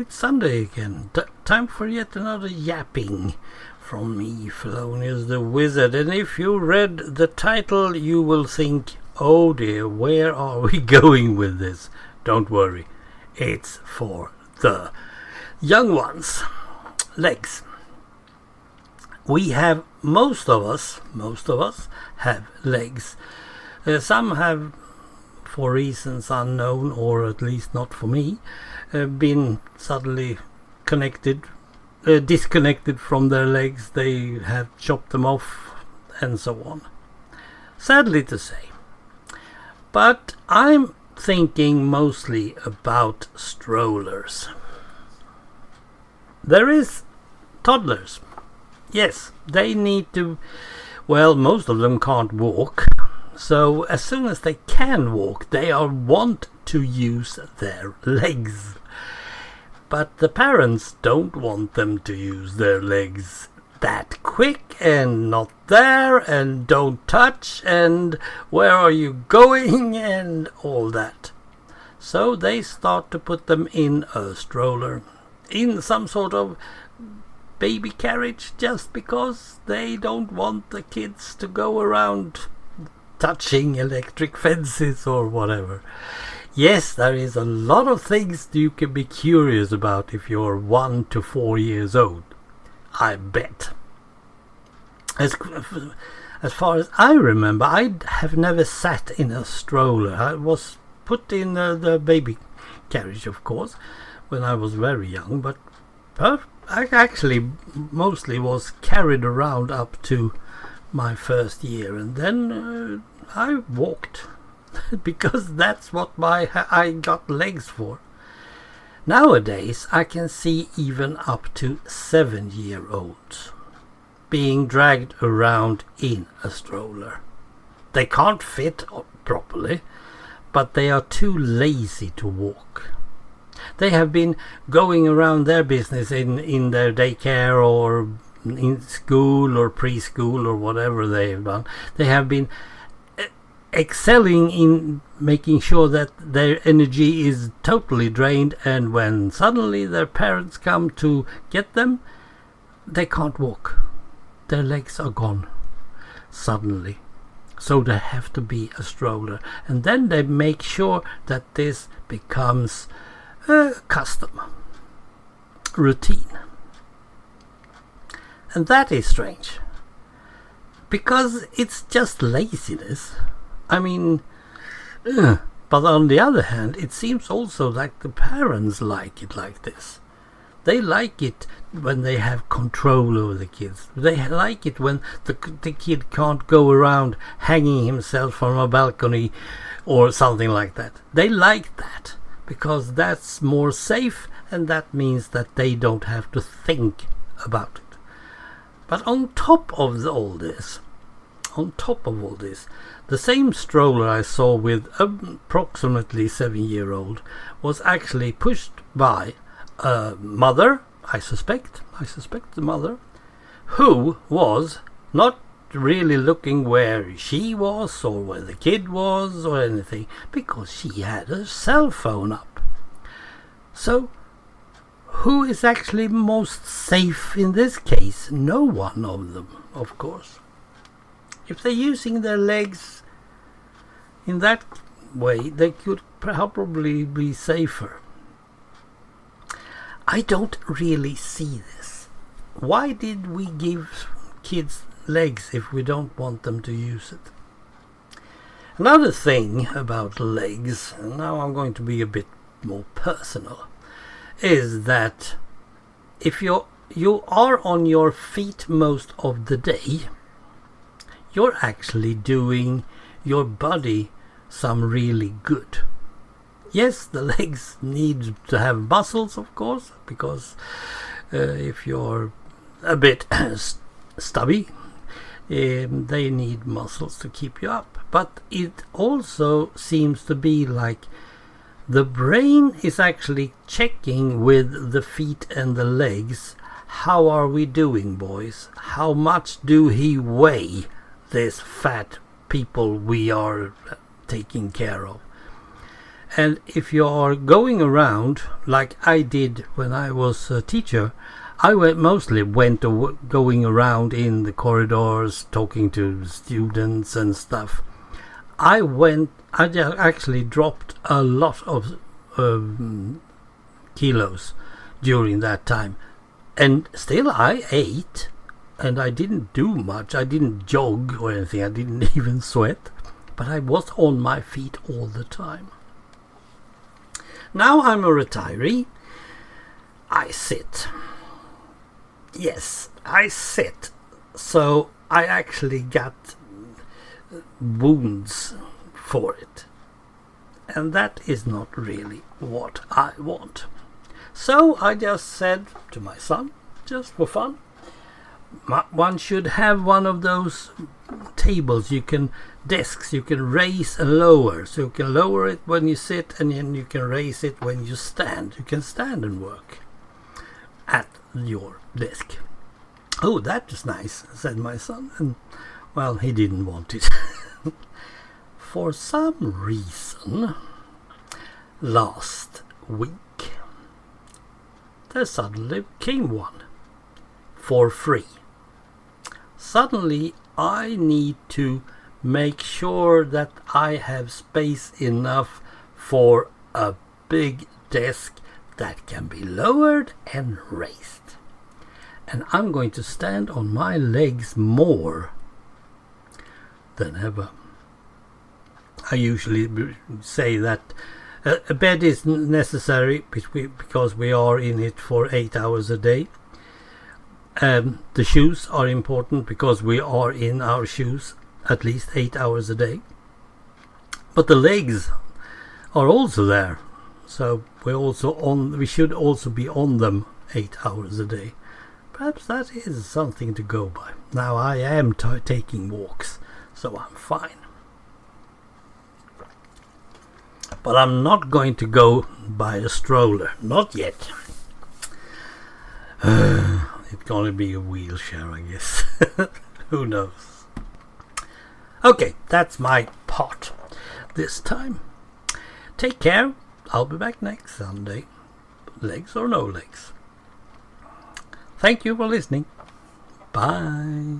it's Sunday again. Time for yet another yapping from me, Fellonius the Wizard. And if you read the title, you will think, oh dear, where are we going with this? Don't worry, it's for the young ones. Legs. We have, most of us have legs. Some have, for reasons unknown, or at least not for me, been suddenly disconnected from their legs. They have chopped them off and so on. Sadly to say. But I'm thinking mostly about strollers. There is toddlers. Yes, they need to, well, most of them can't walk. So as soon as they can walk, they want to use their legs. But the parents don't want them to use their legs that quick, and not there, and don't touch, and where are you going, and all that. So they start to put them in a stroller, in some sort of baby carriage, just because they don't want the kids to go around touching electric fences or whatever. Yes, there is a lot of things you can be curious about if you're 1 to 4 years old, I bet. As far as I remember, I have never sat in a stroller. I was put in the baby carriage, of course, when I was very young, but I actually mostly was carried around up to my first year, and then I walked because that's what I got legs for. Nowadays I can see even up to 7-year-olds being dragged around in a stroller. They can't fit properly, but they are too lazy to walk. They have been going around their business in their daycare or in school or preschool or whatever they have done. They have been excelling in making sure that their energy is totally drained, and when suddenly their parents come to get them, they can't walk. Their legs are gone suddenly. So there have to be a stroller, and then they make sure that this becomes a custom, routine. And that is strange, because it's just laziness. I mean, but on the other hand, it seems also like the parents like it like this. They like it when they have control over the kids. They like it when the kid can't go around hanging himself from a balcony or something like that. They like that because that's more safe, and that means that they don't have to think about it. But on top of all this, the same stroller I saw with approximately 7-year-old was actually pushed by a mother, I suspect the mother, who was not really looking where she was or where the kid was or anything, because she had a cell phone up. So who is actually most safe in this case? No one of them, of course. If they're using their legs in that way, they could probably be safer. I don't really see this. Why did we give kids legs if we don't want them to use it? Another thing about legs, and now I'm going to be a bit more personal, is that if you are on your feet most of the day, you're actually doing your body some really good. Yes, the legs need to have muscles, of course, because if you're a bit stubby, they need muscles to keep you up. But it also seems to be like the brain is actually checking with the feet and the legs. How are we doing, boys? How much do he weigh, this fat people we are taking care of? And if you are going around like I did when I was a teacher, I mostly went going around in the corridors talking to students and stuff. I actually dropped a lot of kilos during that time, and still I ate, and I didn't do much. I didn't jog or anything. I didn't even sweat, but I was on my feet all the time. Now I'm a retiree. I sit. Yes, I sit. So I actually got wounds for it. And that is not really what I want. So I just said to my son, just for fun, one should have one of those tables desks you can raise and lower. So you can lower it when you sit, and then you can raise it when you stand. You can stand and work at your desk. Oh, that is nice, said my son. And well, he didn't want it. For some reason, last week, there suddenly came one for free. Suddenly, I need to make sure that I have space enough for a big desk that can be lowered and raised. And I'm going to stand on my legs more than ever. I usually say that a bed is necessary because we are in it for 8 hours a day. The shoes are important because we are in our shoes at least 8 hours a day. But the legs are also there, so we should also be on them 8 hours a day. Perhaps that is something to go by. Now I am taking walks, so I'm fine. But I'm not going to go by a stroller, not yet. It's gonna be a wheelchair, I guess. Who knows? Okay, that's my part this time. Take care. I'll be back next Sunday. Legs or no legs. Thank you for listening. Bye.